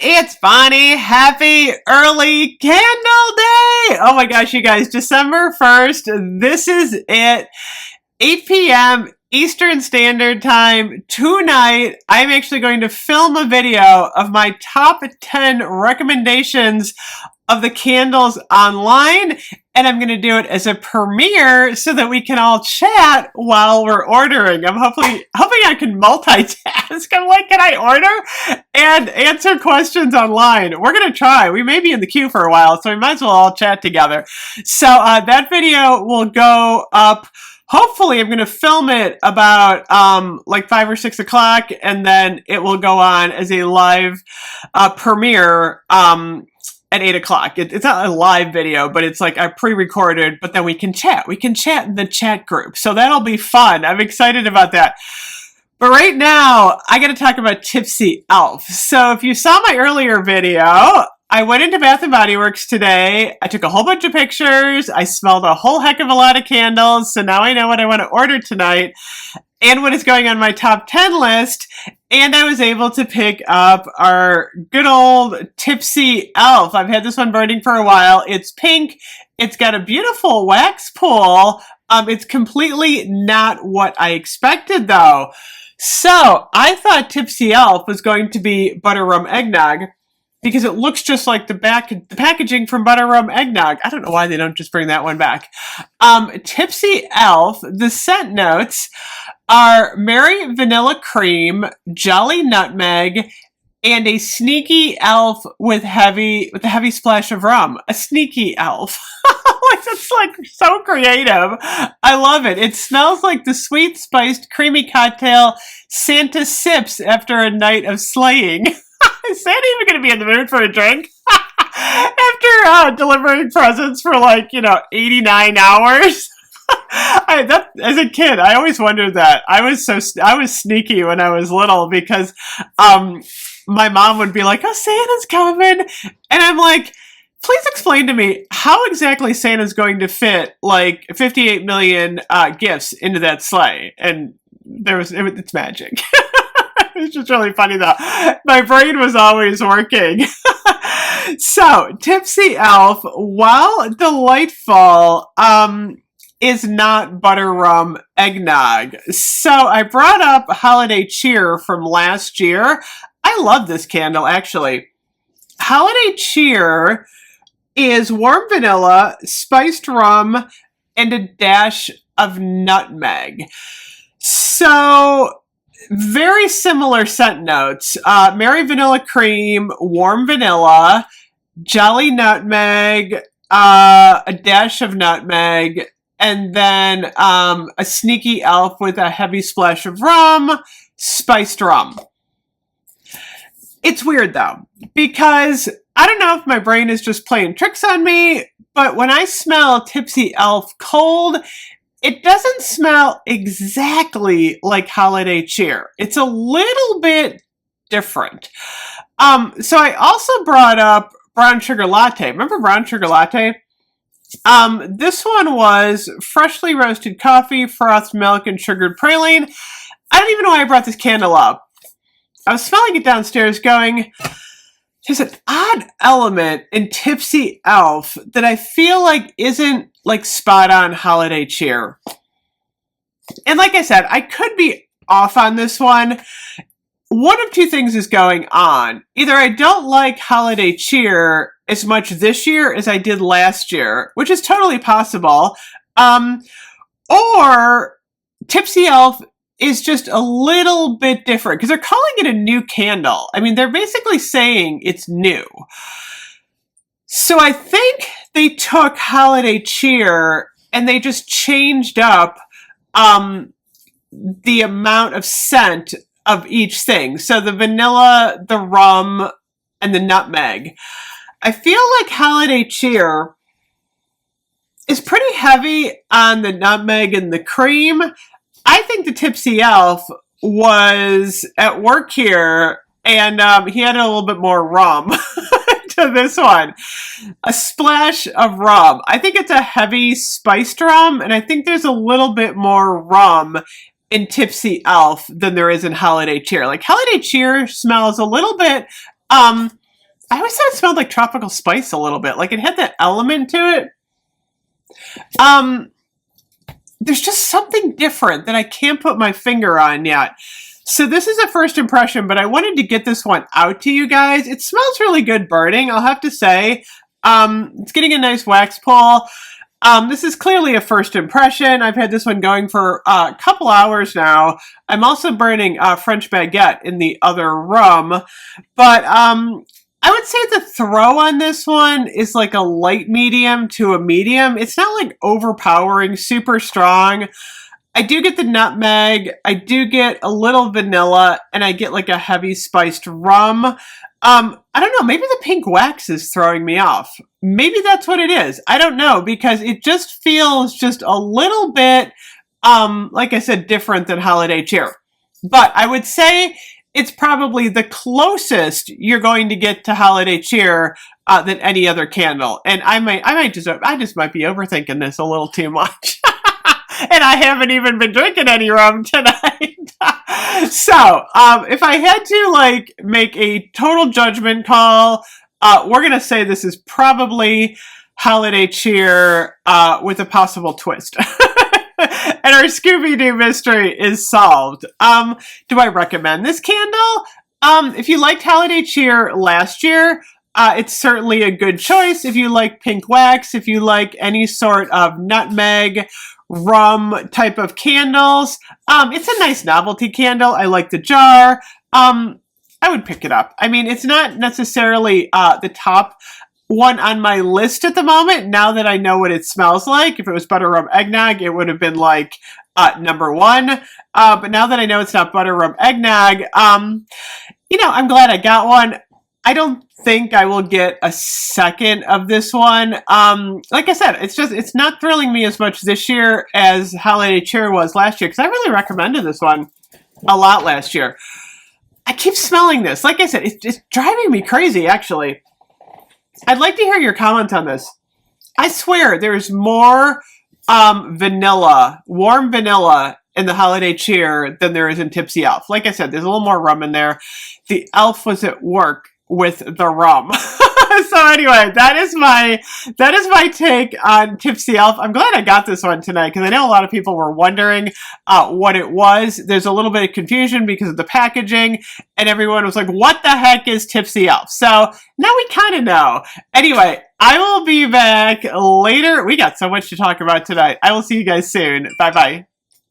It's Bonnie. Happy early candle day. Oh my gosh, you guys, December 1st. This is it. 8 p.m. Eastern Standard Time tonight. I'm actually going to film a video of my top 10 recommendations of the candles online, and I'm going to do it as a premiere so that we can all chat while we're ordering. I'm hoping I can multitask. I'm like, can I order and answer questions online? We're going to try. We may be in the queue for a while, so we might as well all chat together. So that video will go up. Hopefully, I'm going to film it about like 5 or 6 o'clock, and then it will go on as a live premiere at 8 o'clock. It's not a live video, but it's like I pre-recorded, but then we can chat. We can chat in the chat group. So that'll be fun. I'm excited about that. But right now, I got to talk about Tipsy Elf. So if you saw my earlier video, I went into Bath & Body Works today. I took a whole bunch of pictures. I smelled a whole heck of a lot of candles. So now I know what I want to order tonight and what is going on my top 10 list. And I was able to pick up our good old Tipsy Elf. I've had this one burning for a while. It's pink. It's got a beautiful wax pool. It's completely not what I expected though. So I thought Tipsy Elf was going to be butter rum eggnog, because it looks just like the packaging from Butter Rum Eggnog. I don't know why they don't just bring that one back. Tipsy Elf, the scent notes are Merry Vanilla Cream, Jolly Nutmeg, and a sneaky elf with a heavy splash of rum. A sneaky elf. It's like so creative. I love it. It smells like the sweet, spiced, creamy cocktail Santa sips after a night of sleighing. Is Santa even going to be in the mood for a drink? After delivering presents for 89 hours? As a kid, I always wondered that. I was sneaky when I was little because my mom would be like, "Oh, Santa's coming," and I'm like, "Please explain to me how exactly Santa's going to fit like 58 million gifts into that sleigh." And it's magic. It's just really funny though. My brain was always working. So, Tipsy Elf, while delightful, is not butter rum eggnog. So, I brought up Holiday Cheer from last year. I love this candle, actually. Holiday Cheer is warm vanilla, spiced rum, and a dash of nutmeg. So, very similar scent notes. Merry Vanilla Cream, warm vanilla, Jolly Nutmeg, a dash of nutmeg, and then a sneaky elf with a heavy splash of rum, spiced rum. It's weird though, because I don't know if my brain is just playing tricks on me, but when I smell Tipsy Elf cold, it doesn't smell exactly like Holiday Cheer. It's a little bit different. So I also brought up Brown Sugar Latte. Remember Brown Sugar Latte? This one was freshly roasted coffee, frothed milk, and sugared praline. I don't even know why I brought this candle up. I was smelling it downstairs going, there's an odd element in Tipsy Elf that I feel like isn't like spot on Holiday Cheer. And like I said, I could be off on this one. One of two things is going on. Either I don't like Holiday Cheer as much this year as I did last year, which is totally possible. Or Tipsy Elf is just a little bit different because they're calling it a new candle. I mean, they're basically saying it's new. So I think they took Holiday Cheer and they just changed up the amount of scent of each thing. So the vanilla, the rum, and the nutmeg. I feel like Holiday Cheer is pretty heavy on the nutmeg and the cream. I think the Tipsy Elf was at work here and he had a little bit more rum to this one. A splash of rum. I think it's a heavy spiced rum, and I think there's a little bit more rum in Tipsy Elf than there is in Holiday Cheer. Like Holiday Cheer smells a little bit I always thought it smelled like tropical spice a little bit. Like it had that element to it. There's just something different that I can't put my finger on yet. So this is a first impression, but I wanted to get this one out to you guys. It smells really good burning, I'll have to say. It's getting a nice wax pull. This is clearly a first impression. I've had this one going for a couple hours now. I'm also burning French baguette in the other room. But I would say the throw on this one is like a light medium to a medium. It's not like overpowering, super strong. I do get the nutmeg, I do get a little vanilla, and I get like a heavy spiced rum. I don't know, maybe the pink wax is throwing me off. Maybe that's what it is. I don't know, because it just feels just a little bit, like I said, different than Holiday Cheer. But I would say it's probably the closest you're going to get to Holiday Cheer than any other candle. And I just might be overthinking this a little too much. And I haven't even been drinking any rum tonight. So, if I had to like make a total judgment call, we're gonna say this is probably Holiday Cheer with a possible twist. And our Scooby-Doo mystery is solved. Do I recommend this candle? If you liked Holiday Cheer last year, it's certainly a good choice. If you like pink wax, if you like any sort of nutmeg, rum type of candles, it's a nice novelty candle. I like the jar. I would pick it up. I mean, it's not necessarily the top one on my list at the moment. Now that I know what it smells like, if it was butter rum eggnog, it would have been like number one. But now that I know it's not butter rum eggnog, I'm glad I got one. I don't think I will get a second of this one. Like I said, it's not thrilling me as much this year as Holiday Cheer was last year, because I really recommended this one a lot last year. I keep smelling this. Like I said, it's driving me crazy, actually. I'd like to hear your comments on this. I swear there's more vanilla, warm vanilla in the Holiday Cheer than there is in Tipsy Elf. Like I said, there's a little more rum in there. The elf was at work with the rum. So anyway, that is my take on Tipsy Elf. I'm glad I got this one tonight, because I know a lot of people were wondering what it was. There's a little bit of confusion because of the packaging, and everyone was like, what the heck is Tipsy Elf? So now we kind of know. Anyway, I will be back later. We got so much to talk about tonight. I will see you guys soon. Bye-bye.